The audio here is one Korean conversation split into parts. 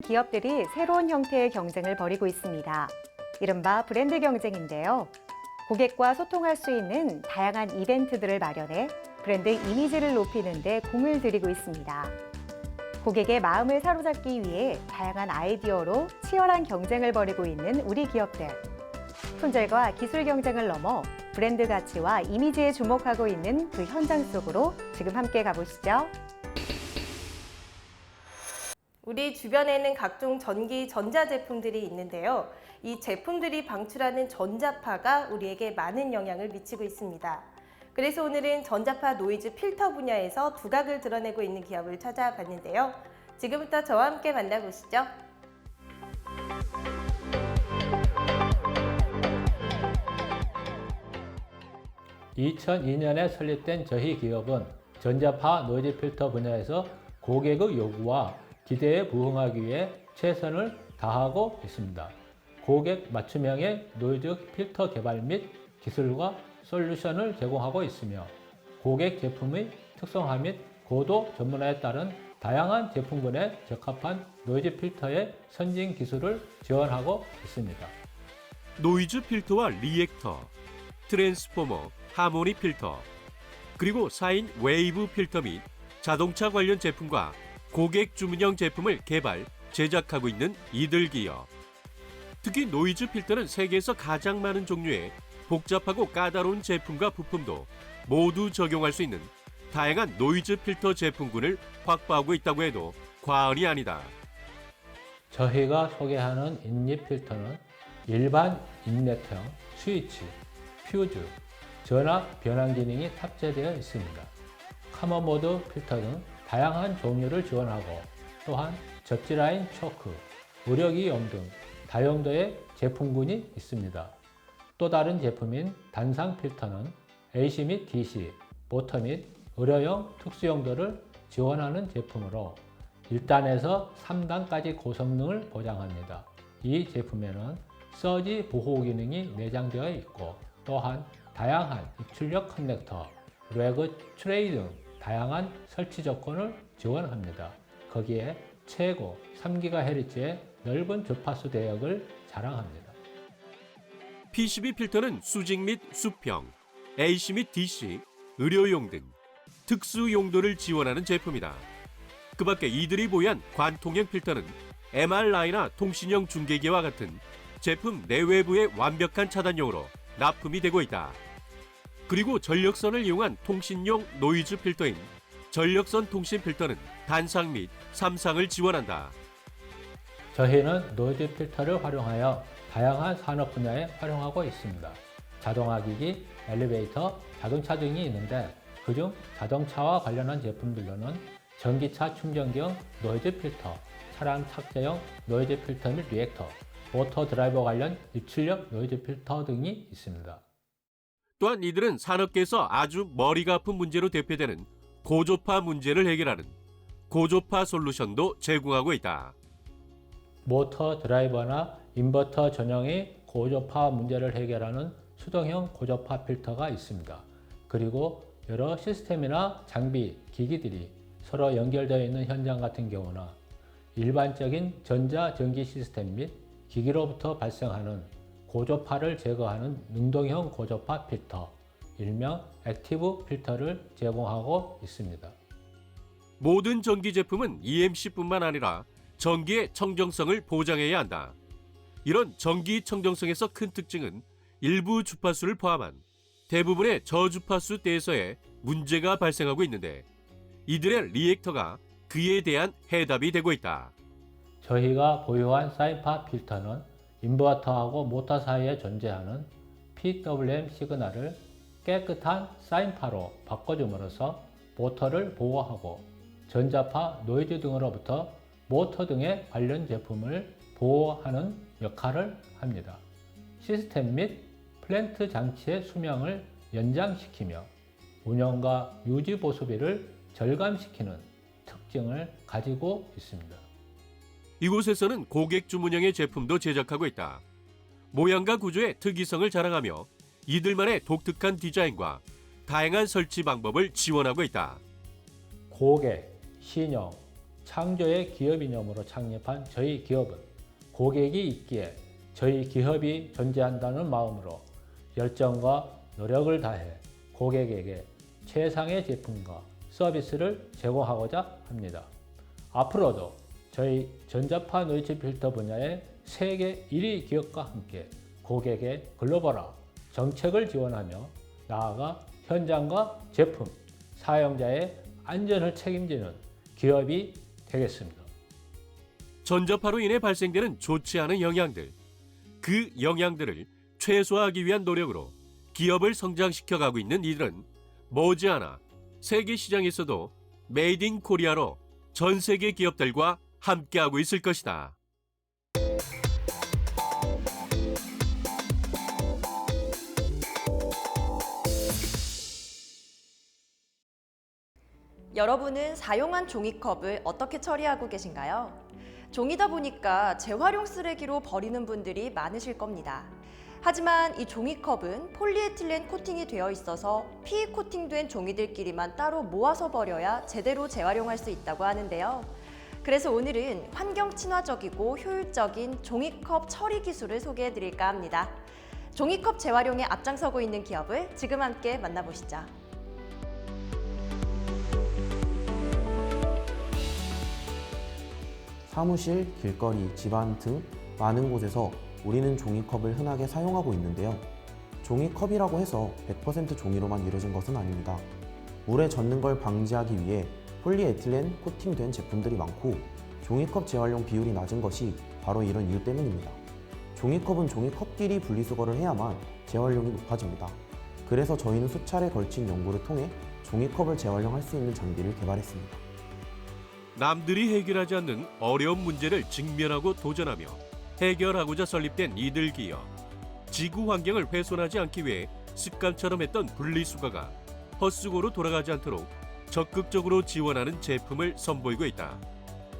기업들이 새로운 형태의 경쟁을 벌이고 있습니다. 이른바 브랜드 경쟁인데요. 고객과 소통할 수 있는 다양한 이벤트들을 마련해 브랜드 이미지를 높이는 데 공을 들이고 있습니다. 고객의 마음을 사로잡기 위해 다양한 아이디어로 치열한 경쟁을 벌이고 있는 우리 기업들. 품질과 기술 경쟁을 넘어 브랜드 가치와 이미지에 주목하고 있는 그 현장 속으로 지금 함께 가보시죠. 우리 주변에는 각종 전기, 전자 제품들이 있는데요. 이 제품들이 방출하는 전자파가 우리에게 많은 영향을 미치고 있습니다. 그래서 오늘은 전자파 노이즈 필터 분야에서 두각을 드러내고 있는 기업을 찾아봤는데요. 지금부터 저와 함께 만나보시죠. 2002년에 설립된 저희 기업은 전자파 노이즈 필터 분야에서 고객의 요구와 기대에 부응하기 위해 최선을 다하고 있습니다. 고객 맞춤형의 노이즈 필터 개발 및 기술과 솔루션을 제공하고 있으며 고객 제품의 특성화 및 고도 전문화에 따른 다양한 제품군에 적합한 노이즈 필터의 선진 기술을 지원하고 있습니다. 노이즈 필터와 리액터, 트랜스포머, 하모니 필터, 그리고 사인 웨이브 필터 및 자동차 관련 제품과 고객 주문형 제품을 개발, 제작하고 있는 이들 기업. 특히 노이즈 필터는 세계에서 가장 많은 종류의 복잡하고 까다로운 제품과 부품도 모두 적용할 수 있는 다양한 노이즈 필터 제품군을 확보하고 있다고 해도 과언이 아니다. 저희가 소개하는 인립 필터는 일반 인넥터형, 스위치, 퓨즈, 전압 변환 기능이 탑재되어 있습니다. 카머 모드 필터 등 다양한 종류를 지원하고 또한 접지라인 초크, 의료기용 등 다용도의 제품군이 있습니다. 또 다른 제품인 단상 필터는 AC 및 DC, 모터 및 의료용 특수용도를 지원하는 제품으로 1단에서 3단까지 고성능을 보장합니다. 이 제품에는 서지 보호 기능이 내장되어 있고 또한 다양한 입출력 커넥터, 레그 트레이 등 다양한 설치 조건을 지원합니다. 거기에 최고 3GHz의 넓은 주파수 대역을 자랑합니다. PCB 필터는 수직 및 수평, AC 및 DC, 의료용 등 특수 용도를 지원하는 제품이다. 그 밖에 이들이 보유한 관통형 필터는 MR-라인이나 통신형 중계기와 같은 제품 내외부의 완벽한 차단용으로 납품이 되고 있다. 그리고 전력선을 이용한 통신용 노이즈 필터인 전력선 통신 필터는 단상 및 삼상을 지원한다. 저희는 노이즈 필터를 활용하여 다양한 산업 분야에 활용하고 있습니다. 자동화기기, 엘리베이터, 자동차 등이 있는데 그중 자동차와 관련한 제품들로는 전기차 충전기용 노이즈 필터, 차량 탑재용 노이즈 필터 및 리액터, 모터 드라이버 관련 입출력 노이즈 필터 등이 있습니다. 또한 이들은 산업계에서 아주 머리가 아픈 문제로 대표되는 고조파 문제를 해결하는 고조파 솔루션도 제공하고 있다. 모터 드라이버나 인버터 전용의 고조파 문제를 해결하는 수동형 고조파 필터가 있습니다. 그리고 여러 시스템이나 장비, 기기들이 서로 연결되어 있는 현장 같은 경우나 일반적인 전자전기 시스템 및 기기로부터 발생하는 고조파를 제거하는 능동형 고조파 필터, 일명 액티브 필터를 제공하고 있습니다. 모든 전기 제품은 EMC뿐만 아니라 전기의 청정성을 보장해야 한다. 이런 전기 청정성에서 큰 특징은 일부 주파수를 포함한 대부분의 저주파수대에서의 문제가 발생하고 있는데 이들의 리액터가 그에 대한 해답이 되고 있다. 저희가 보유한 사인파 필터는 인버터하고 모터 사이에 존재하는 PWM 시그널을 깨끗한 사인파로 바꿔줌으로써 모터를 보호하고 전자파, 노이즈 등으로부터 모터 등의 관련 제품을 보호하는 역할을 합니다. 시스템 및 플랜트 장치의 수명을 연장시키며 운영과 유지 보수비를 절감시키는 특징을 가지고 있습니다. 이곳에서는 고객 주문형의 제품도 제작하고 있다. 모양과 구조의 특이성을 자랑하며 이들만의 독특한 디자인과 다양한 설치 방법을 지원하고 있다. 고객, 신형, 창조의 기업 이념으로 창립한 저희 기업은 고객이 있기에 저희 기업이 존재한다는 마음으로 열정과 노력을 다해 고객에게 최상의 제품과 서비스를 제공하고자 합니다. 앞으로도 저희 전자파 노이즈 필터 분야의 세계 1위 기업과 함께 고객의 글로벌화 정책을 지원하며 나아가 현장과 제품, 사용자의 안전을 책임지는 기업이 되겠습니다. 전자파로 인해 발생되는 좋지 않은 영향들, 그 영향들을 최소화하기 위한 노력으로 기업을 성장시켜 가고 있는 이들은 머지않아 세계 시장에서도 메이드 인 코리아로 전 세계 기업들과 함께하고 있을 것이다. 여러분은 사용한 종이컵을 어떻게 처리하고 계신가요? 종이다 보니까 재활용 쓰레기로 버리는 분들이 많으실 겁니다. 하지만 이 종이컵은 폴리에틸렌 코팅이 되어 있어서 PE 코팅된 종이들끼리만 따로 모아서 버려야 제대로 재활용할 수 있다고 하는데요. 그래서 오늘은 환경 친화적이고 효율적인 종이컵 처리 기술을 소개해 드릴까 합니다. 종이컵 재활용에 앞장서고 있는 기업을 지금 함께 만나보시죠. 사무실, 길거리, 집안 등 많은 곳에서 우리는 종이컵을 흔하게 사용하고 있는데요. 종이컵이라고 해서 100% 종이로만 이루어진 것은 아닙니다. 물에 젖는 걸 방지하기 위해 폴리에틸렌 코팅된 제품들이 많고 종이컵 재활용 비율이 낮은 것이 바로 이런 이유 때문입니다. 종이컵은 종이컵끼리 분리수거를 해야만 재활용이 높아집니다. 그래서 저희는 수차례 걸친 연구를 통해 종이컵을 재활용할 수 있는 장비를 개발했습니다. 남들이 해결하지 않는 어려운 문제를 직면하고 도전하며 해결하고자 설립된 이들 기업. 지구 환경을 훼손하지 않기 위해 습관처럼 했던 분리수거가 헛수고로 돌아가지 않도록 적극적으로 지원하는 제품을 선보이고 있다.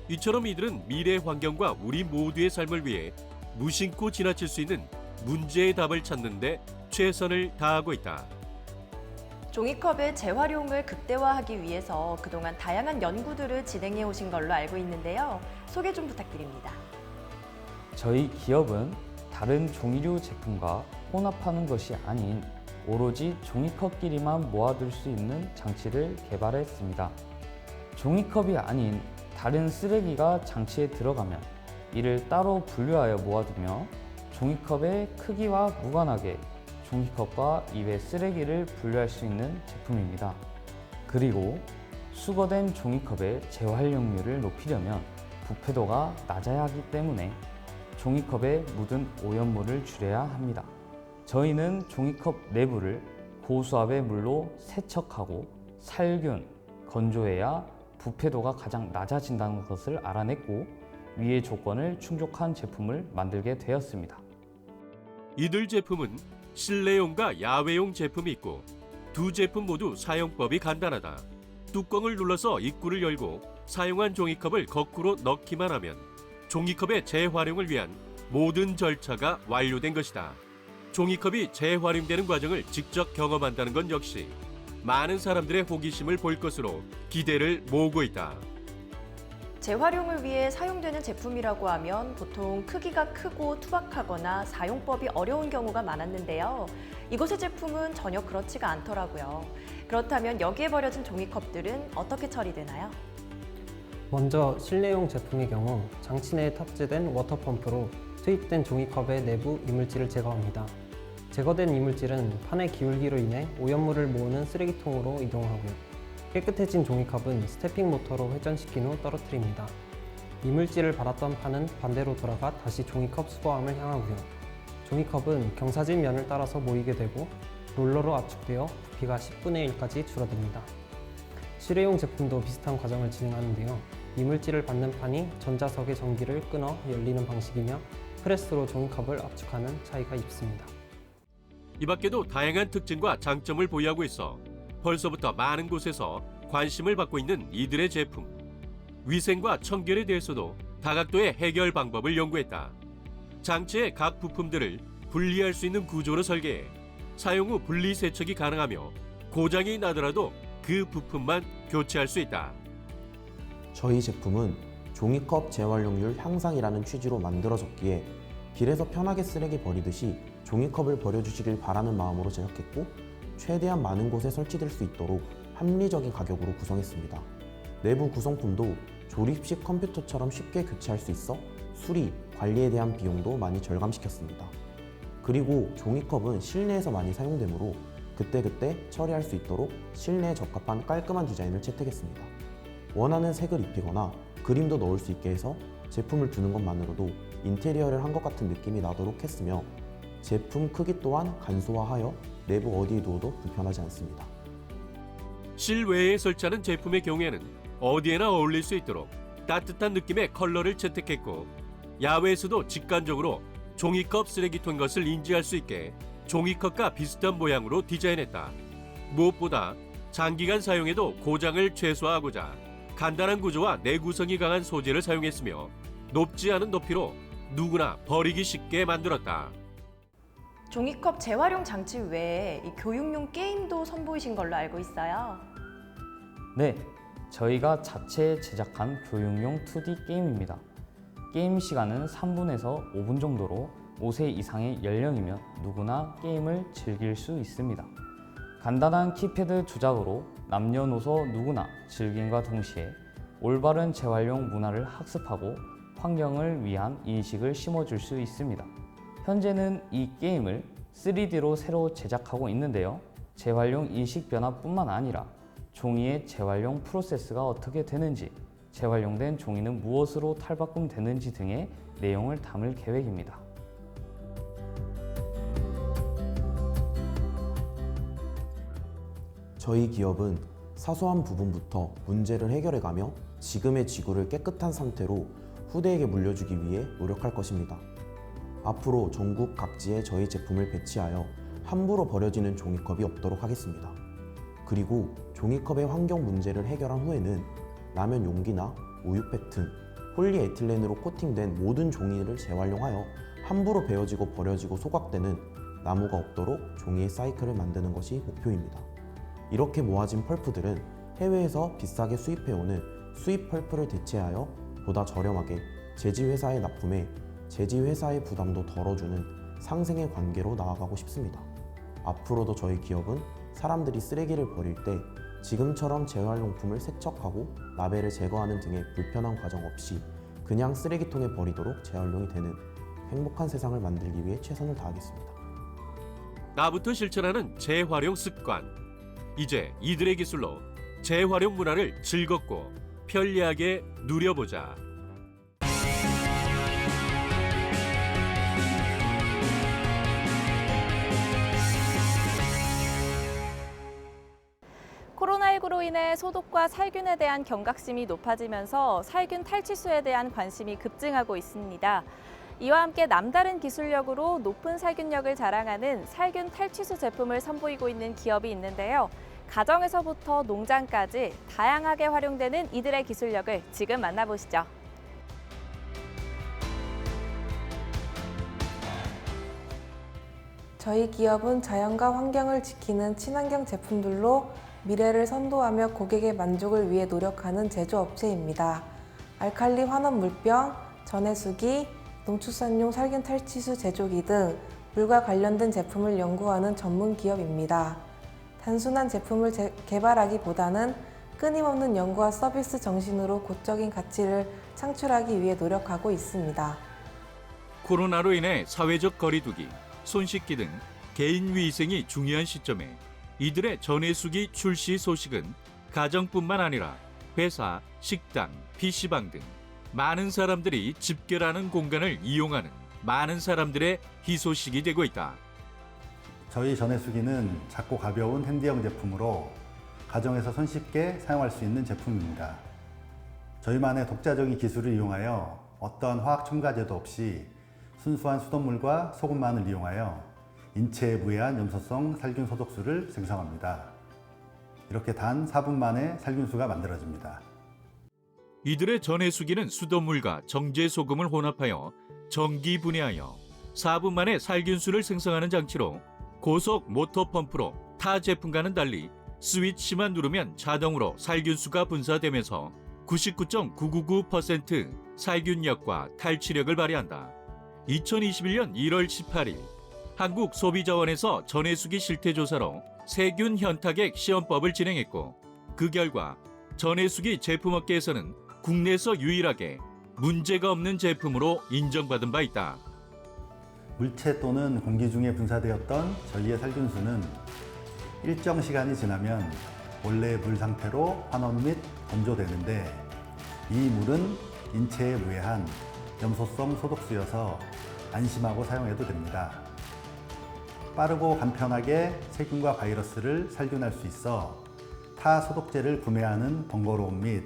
이처럼 이들은 미래 환경과 우리 모두의 삶을 위해 무심코 지나칠 수 있는 문제의 답을 찾는 데 최선을 다하고 있다. 종이컵의 재활용을 극대화하기 위해서 그동안 다양한 연구들을 진행해 오신 걸로 알고 있는데요. 소개 좀 부탁드립니다. 저희 기업은 다른 종이류 제품과 혼합하는 것이 아닌 오로지 종이컵끼리만 모아둘 수 있는 장치를 개발했습니다. 종이컵이 아닌 다른 쓰레기가 장치에 들어가면 이를 따로 분류하여 모아두며 종이컵의 크기와 무관하게 종이컵과 이외 쓰레기를 분류할 수 있는 제품입니다. 그리고 수거된 종이컵의 재활용률을 높이려면 부패도가 낮아야 하기 때문에 종이컵에 묻은 오염물을 줄여야 합니다. 저희는 종이컵 내부를 고수압의 물로 세척하고 살균, 건조해야 부패도가 가장 낮아진다는 것을 알아냈고 위의 조건을 충족한 제품을 만들게 되었습니다. 이들 제품은 실내용과 야외용 제품이 있고 두 제품 모두 사용법이 간단하다. 뚜껑을 눌러서 입구를 열고 사용한 종이컵을 거꾸로 넣기만 하면 종이컵의 재활용을 위한 모든 절차가 완료된 것이다. 종이컵이 재활용되는 과정을 직접 경험한다는 건 역시 많은 사람들의 호기심을 볼 것으로 기대를 모으고 있다. 재활용을 위해 사용되는 제품이라고 하면 보통 크기가 크고 투박하거나 사용법이 어려운 경우가 많았는데요. 이곳의 제품은 전혀 그렇지가 않더라고요. 그렇다면 여기에 버려진 종이컵들은 어떻게 처리되나요? 먼저 실내용 제품의 경우 장치 내에 탑재된 워터펌프로 투입된 종이컵의 내부 이물질을 제거합니다. 제거된 이물질은 판의 기울기로 인해 오염물을 모으는 쓰레기통으로 이동하고요. 깨끗해진 종이컵은 스태핑 모터로 회전시킨 후 떨어뜨립니다. 이물질을 받았던 판은 반대로 돌아가 다시 종이컵 수거함을 향하고요. 종이컵은 경사진 면을 따라서 모이게 되고 롤러로 압축되어 부피가 10분의 1까지 줄어듭니다. 실외용 제품도 비슷한 과정을 진행하는데요. 이물질을 받는 판이 전자석의 전기를 끊어 열리는 방식이며 프레스로 종이컵을 압축하는 차이가 있습니다. 이 밖에도 다양한 특징과 장점을 보유하고 있어 벌써부터 많은 곳에서 관심을 받고 있는 이들의 제품. 위생과 청결에 대해서도 다각도의 해결 방법을 연구했다. 장치의 각 부품들을 분리할 수 있는 구조로 설계해 사용 후 분리 세척이 가능하며 고장이 나더라도 그 부품만 교체할 수 있다. 저희 제품은 종이컵 재활용률 향상이라는 취지로 만들어졌기에 길에서 편하게 쓰레기 버리듯이 종이컵을 버려주시길 바라는 마음으로 제작했고 최대한 많은 곳에 설치될 수 있도록 합리적인 가격으로 구성했습니다. 내부 구성품도 조립식 컴퓨터처럼 쉽게 교체할 수 있어 수리, 관리에 대한 비용도 많이 절감시켰습니다. 그리고 종이컵은 실내에서 많이 사용되므로 그때그때 처리할 수 있도록 실내에 적합한 깔끔한 디자인을 채택했습니다. 원하는 색을 입히거나 그림도 넣을 수 있게 해서 제품을 두는 것만으로도 인테리어를 한 것 같은 느낌이 나도록 했으며 제품 크기 또한 간소화하여 내부 어디에 두어도 불편하지 않습니다. 실외에 설치하는 제품의 경우에는 어디에나 어울릴 수 있도록 따뜻한 느낌의 컬러를 채택했고 야외에서도 직관적으로 종이컵 쓰레기통인 것을 인지할 수 있게 종이컵과 비슷한 모양으로 디자인했다. 무엇보다 장기간 사용해도 고장을 최소화하고자 간단한 구조와 내구성이 강한 소재를 사용했으며 높지 않은 높이로 누구나 버리기 쉽게 만들었다. 종이컵 재활용 장치 외에 이 교육용 게임도 선보이신 걸로 알고 있어요. 네, 저희가 자체 제작한 교육용 2D 게임입니다. 게임 시간은 3분에서 5분 정도로 5세 이상의 연령이면 누구나 게임을 즐길 수 있습니다. 간단한 키패드 조작으로 남녀노소 누구나 즐김과 동시에 올바른 재활용 문화를 학습하고 환경을 위한 인식을 심어줄 수 있습니다. 현재는 이 게임을 3D로 새로 제작하고 있는데요. 재활용 인식 변화뿐만 아니라 종이의 재활용 프로세스가 어떻게 되는지, 재활용된 종이는 무엇으로 탈바꿈되는지 등의 내용을 담을 계획입니다. 저희 기업은 사소한 부분부터 문제를 해결해가며 지금의 지구를 깨끗한 상태로 후대에게 물려주기 위해 노력할 것입니다. 앞으로 전국 각지에 저희 제품을 배치하여 함부로 버려지는 종이컵이 없도록 하겠습니다. 그리고 종이컵의 환경 문제를 해결한 후에는 라면 용기나 우유팩 등 폴리에틸렌으로 코팅된 모든 종이를 재활용하여 함부로 베어지고 버려지고 소각되는 나무가 없도록 종이의 사이클을 만드는 것이 목표입니다. 이렇게 모아진 펄프들은 해외에서 비싸게 수입해오는 수입 펄프를 대체하여 보다 저렴하게 제지회사에 납품해 제지회사의 부담도 덜어주는 상생의 관계로 나아가고 싶습니다. 앞으로도 저희 기업은 사람들이 쓰레기를 버릴 때 지금처럼 재활용품을 세척하고 라벨을 제거하는 등의 불편한 과정 없이 그냥 쓰레기통에 버리도록 재활용이 되는 행복한 세상을 만들기 위해 최선을 다하겠습니다. 나부터 실천하는 재활용 습관. 이제 이들의 기술로 재활용 문화를 즐겁고 편리하게 누려보자. 코로나19로 인해 소독과 살균에 대한 경각심이 높아지면서 살균 탈취수에 대한 관심이 급증하고 있습니다. 이와 함께 남다른 기술력으로 높은 살균력을 자랑하는 살균 탈취수 제품을 선보이고 있는 기업이 있는데요. 가정에서부터 농장까지 다양하게 활용되는 이들의 기술력을 지금 만나보시죠. 저희 기업은 자연과 환경을 지키는 친환경 제품들로 미래를 선도하며 고객의 만족을 위해 노력하는 제조업체입니다. 알칼리 환원 물병, 전해수기, 농축산용 살균 탈취수 제조기 등 물과 관련된 제품을 연구하는 전문 기업입니다. 단순한 제품을 개발하기보다는 끊임없는 연구와 서비스 정신으로 고적인 가치를 창출하기 위해 노력하고 있습니다. 코로나로 인해 사회적 거리두기, 손 씻기 등 개인 위생이 중요한 시점에 이들의 전해수기 출시 소식은 가정뿐만 아니라 회사, 식당, PC방 등 많은 사람들이 집결하는 공간을 이용하는 많은 사람들의 희소식이 되고 있다. 저희 전해수기는 작고 가벼운 핸디형 제품으로 가정에서 손쉽게 사용할 수 있는 제품입니다. 저희만의 독자적인 기술을 이용하여 어떠한 화학 첨가제도 없이 순수한 수돗물과 소금만을 이용하여 인체에 무해한 염소성 살균 소독수를 생성합니다. 이렇게 단 4분 만에 살균수가 만들어집니다. 이들의 전해수기는 수돗물과 정제 소금을 혼합하여 전기 분해하여 4분 만에 살균수를 생성하는 장치로 고속 모터 펌프로 타 제품과는 달리 스위치만 누르면 자동으로 살균수가 분사되면서 99.999% 살균력과 탈취력을 발휘한다. 2021년 1월 18일 한국소비자원에서 전해수기 실태조사로 세균 현타액 시험법을 진행했고 그 결과 전해수기 제품업계에서는 국내에서 유일하게 문제가 없는 제품으로 인정받은 바 있다. 물체 또는 공기 중에 분사되었던 전리의 살균수는 일정 시간이 지나면 원래의 물 상태로 환원 및 건조되는데 이 물은 인체에 무해한 염소성 소독수여서 안심하고 사용해도 됩니다. 빠르고 간편하게 세균과 바이러스를 살균할 수 있어 타 소독제를 구매하는 번거로움 및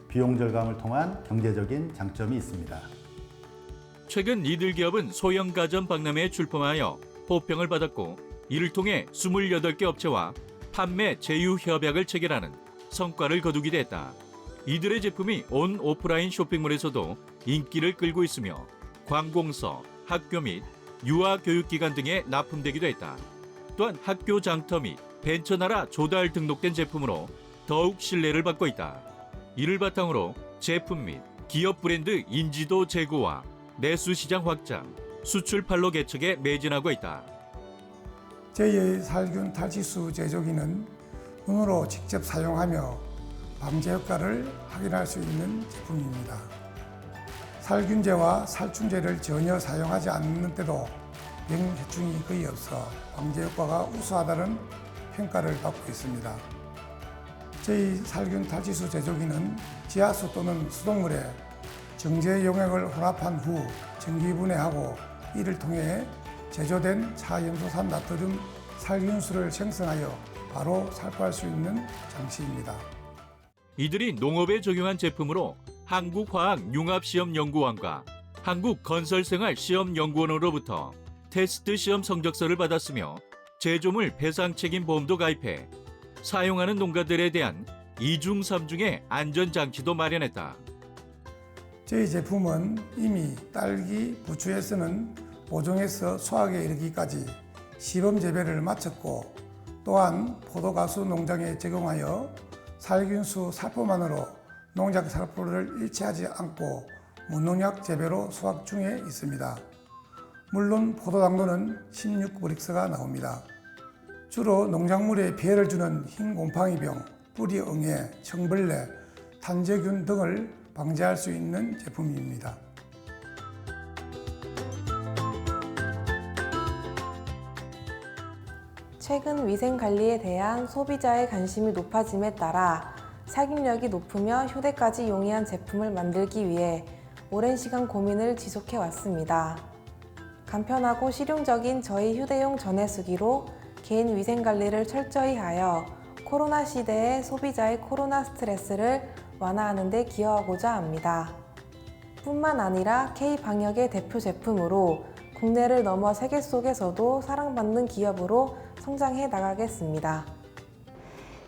비용 절감을 통한 경제적인 장점이 있습니다. 최근 이들 기업은 소형 가전 박람회에 출품하여 호평을 받았고 이를 통해 28개 업체와 판매 제휴 협약을 체결하는 성과를 거두기도 했다. 이들의 제품이 온 오프라인 쇼핑몰에서도 인기를 끌고 있으며 관공서, 학교 및 유아교육기관 등에 납품되기도 했다. 또한 학교 장터 및 벤처나라 조달 등록된 제품으로 더욱 신뢰를 받고 있다. 이를 바탕으로 제품 및 기업 브랜드 인지도 제고와 내수 시장 확장, 수출판로 개척에 매진하고 있다. 저희의 살균 탈취수 제조기는 눈으로 직접 사용하며 방제 효과를 확인할 수 있는 제품입니다. 살균제와 살충제를 전혀 사용하지 않는 때도 병해충이 거의 없어 방제 효과가 우수하다는 평가를 받고 있습니다. 저희 살균 탈취수 제조기는 지하수 또는 수돗물에 정제 용액을 혼합한 후 전기분해하고 이를 통해 제조된 차염소산 나트륨 살균수를 생성하여 바로 살포할 수 있는 장치입니다. 이들이 농업에 적용한 제품으로 한국화학융합시험연구원과 한국건설생활시험연구원으로부터 테스트 시험 성적서를 받았으며 제조물 배상책임보험도 가입해 사용하는 농가들에 대한 2중 3중의 안전장치도 마련했다. 저희 제품은 이미 딸기, 부추에 쓰는 보종에서 수확에 이르기까지 시범 재배를 마쳤고 또한 포도가수 농장에 적용하여 살균수 살포만으로 농작 살포를 일치하지 않고 무농약 재배로 수확 중에 있습니다. 물론 포도당도는 16브릭스가 나옵니다. 주로 농작물에 피해를 주는 흰 곰팡이병, 뿌리응애, 청벌레, 탄저균 등을 방지할 수 있는 제품입니다. 최근 위생관리에 대한 소비자의 관심이 높아짐에 따라 살균력이 높으며 휴대까지 용이한 제품을 만들기 위해 오랜 시간 고민을 지속해 왔습니다. 간편하고 실용적인 저희 휴대용 전해수기로 개인 위생관리를 철저히 하여 코로나 시대의 소비자의 코로나 스트레스를 완화하는 데 기여하고자 합니다. 뿐만 아니라 K-방역의 대표 제품으로 국내를 넘어 세계 속에서도 사랑받는 기업으로 성장해 나가겠습니다.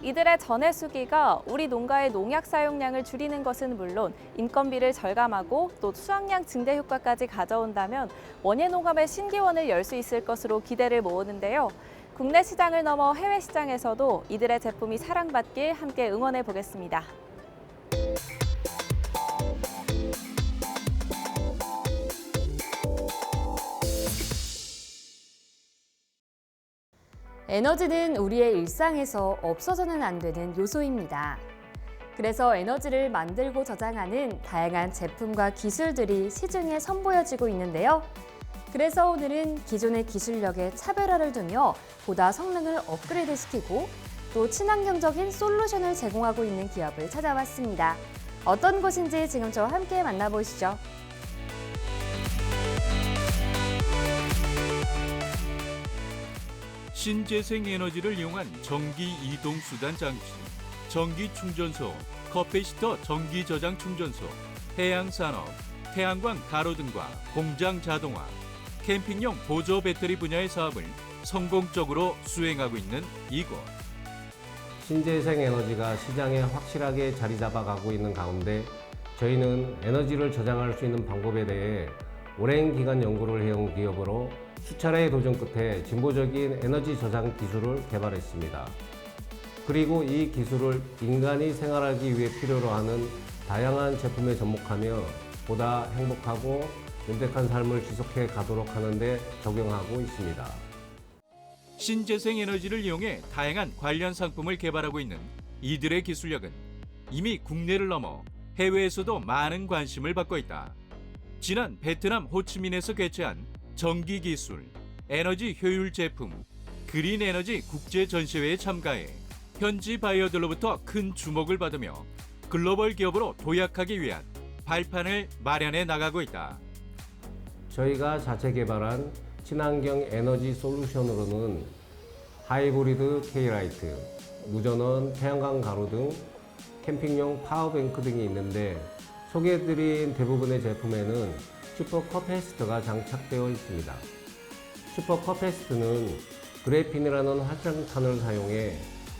이들의 전해수기가 우리 농가의 농약 사용량을 줄이는 것은 물론 인건비를 절감하고 또 수확량 증대 효과까지 가져온다면 원예농업의 신기원을 열 수 있을 것으로 기대를 모으는데요. 국내 시장을 넘어 해외 시장에서도 이들의 제품이 사랑받길 함께 응원해 보겠습니다. 에너지는 우리의 일상에서 없어서는 안 되는 요소입니다. 그래서 에너지를 만들고 저장하는 다양한 제품과 기술들이 시중에 선보여지고 있는데요. 그래서 오늘은 기존의 기술력에 차별화를 두며 보다 성능을 업그레이드시키고 또 친환경적인 솔루션을 제공하고 있는 기업을 찾아왔습니다. 어떤 곳인지 지금 저와 함께 만나보시죠. 신재생 에너지를 이용한 전기 이동 수단 장치, 전기 충전소, 커피시터 전기 저장 충전소, 해양 산업, 태양광 가로 등과 공장 자동화, 캠핑용 보조 배터리 분야의 사업을 성공적으로 수행하고 있는 이곳. 신재생 에너지가 시장에 확실하게 자리 잡아가고 있는 가운데 저희는 에너지를 저장할 수 있는 방법에 대해 오랜 기간 연구를 해온 기업으로 수차례의 도전 끝에 진보적인 에너지 저장 기술을 개발했습니다. 그리고 이 기술을 인간이 생활하기 위해 필요로 하는 다양한 제품에 접목하며 보다 행복하고 윤택한 삶을 지속해 가도록 하는 데 적용하고 있습니다. 신재생 에너지를 이용해 다양한 관련 상품을 개발하고 있는 이들의 기술력은 이미 국내를 넘어 해외에서도 많은 관심을 받고 있다. 지난 베트남 호치민에서 개최한 전기 기술, 에너지 효율 제품, 그린 에너지 국제 전시회에 참가해 현지 바이어들로부터 큰 주목을 받으며 글로벌 기업으로 도약하기 위한 발판을 마련해 나가고 있다. 저희가 자체 개발한 친환경 에너지 솔루션으로는 하이브리드 K라이트, 무전원 태양광 가로 등 캠핑용 파워뱅크 등이 있는데 소개해드린 대부분의 제품에는 슈퍼 커패시터가 장착되어 있습니다. 슈퍼 커패시터는 그래핀이라는 활성탄을 사용해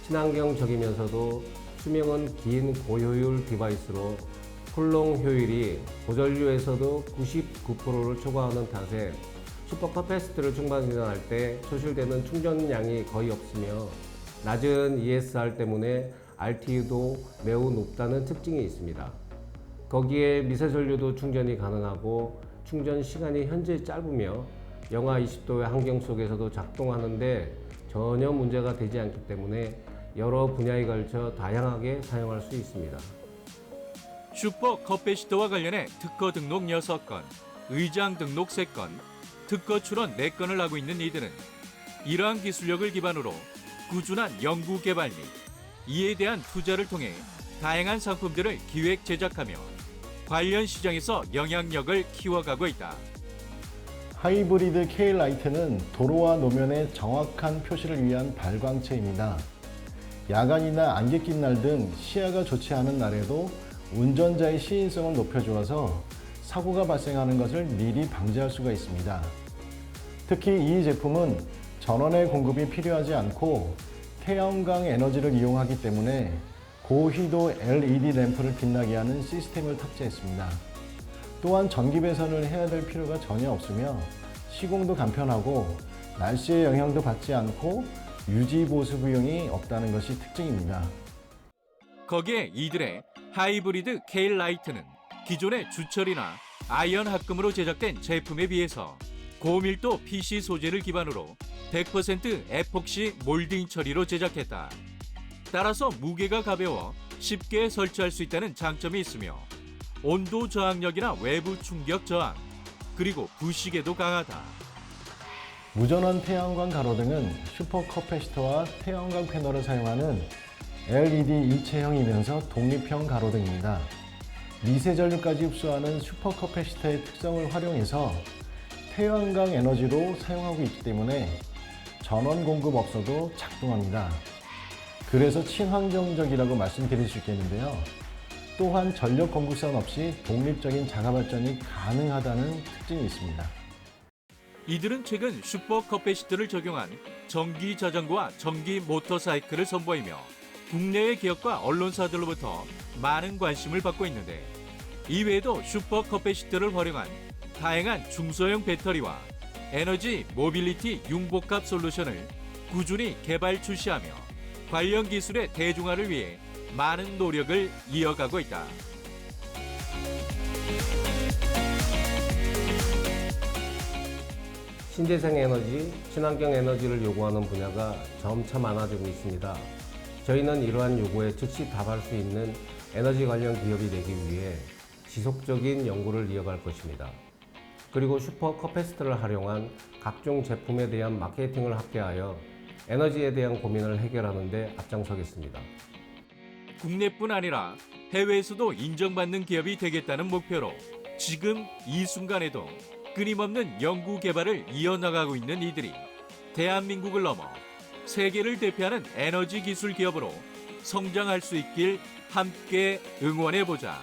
친환경적이면서도 수명은 긴 고효율 디바이스로 쿨롱 효율이 고전류에서도 99%를 초과하는 탓에 슈퍼 커패시터를 충전할 때 소실되는 충전량이 거의 없으며 낮은 ESR 때문에 RTU도 매우 높다는 특징이 있습니다. 거기에 미세전류도 충전이 가능하고 충전 시간이 현재 짧으며 영하 20도의 환경 속에서도 작동하는데 전혀 문제가 되지 않기 때문에 여러 분야에 걸쳐 다양하게 사용할 수 있습니다. 슈퍼 커패시터와 관련해 특허 등록 6건, 의장 등록 3건, 특허 출원 4건을 하고 있는 이들은 이러한 기술력을 기반으로 꾸준한 연구 개발 및 이에 대한 투자를 통해 다양한 상품들을 기획 제작하며 관련 시장에서 영향력을 키워가고 있다. 하이브리드 K라이트는 도로와 노면의 정확한 표시를 위한 발광체입니다. 야간이나 안개 낀 날 등 시야가 좋지 않은 날에도 운전자의 시인성을 높여주어서 사고가 발생하는 것을 미리 방지할 수가 있습니다. 특히 이 제품은 전원의 공급이 필요하지 않고 태양광 에너지를 이용하기 때문에 고휘도 LED 램프를 빛나게 하는 시스템을 탑재했습니다. 또한 전기 배선을 해야 될 필요가 전혀 없으며 시공도 간편하고 날씨의 영향도 받지 않고 유지 보수 비용이 없다는 것이 특징입니다. 거기에 이들의 하이브리드 K라이트는 기존의 주철이나 아이언 합금으로 제작된 제품에 비해서 고밀도 PC 소재를 기반으로 100% 에폭시 몰딩 처리로 제작했다. 따라서 무게가 가벼워 쉽게 설치할 수 있다는 장점이 있으며 온도 저항력이나 외부 충격 저항, 그리고 부식에도 강하다. 무전원 태양광 가로등은 슈퍼 커패시터와 태양광 패널을 사용하는 LED 일체형이면서 독립형 가로등입니다. 미세전류까지 흡수하는 슈퍼 커패시터의 특성을 활용해서 태양광 에너지로 사용하고 있기 때문에 전원 공급 없어도 작동합니다. 그래서 친환경적이라고 말씀드릴 수 있겠는데요. 또한 전력 공급선 없이 독립적인 자가 발전이 가능하다는 특징이 있습니다. 이들은 최근 슈퍼 커패시터를 적용한 전기 자전거와 전기 모터사이클을 선보이며 국내의 기업과 언론사들로부터 많은 관심을 받고 있는데, 이외에도 슈퍼 커패시터를 활용한 다양한 중소형 배터리와 에너지 모빌리티 융복합 솔루션을 꾸준히 개발 출시하며 관련 기술의 대중화를 위해 많은 노력을 이어가고 있다. 신재생 에너지, 친환경 에너지를 요구하는 분야가 점차 많아지고 있습니다. 저희는 이러한 요구에 즉시 답할 수 있는 에너지 관련 기업이 되기 위해 지속적인 연구를 이어갈 것입니다. 그리고 슈퍼 커패시터를 활용한 각종 제품에 대한 마케팅을 확대하여 에너지에 대한 고민을 해결하는 데 앞장서겠습니다. 국내뿐 아니라 해외에서도 인정받는 기업이 되겠다는 목표로 지금 이 순간에도 끊임없는 연구 개발을 이어나가고 있는 이들이 대한민국을 넘어 세계를 대표하는 에너지 기술 기업으로 성장할 수 있길 함께 응원해보자.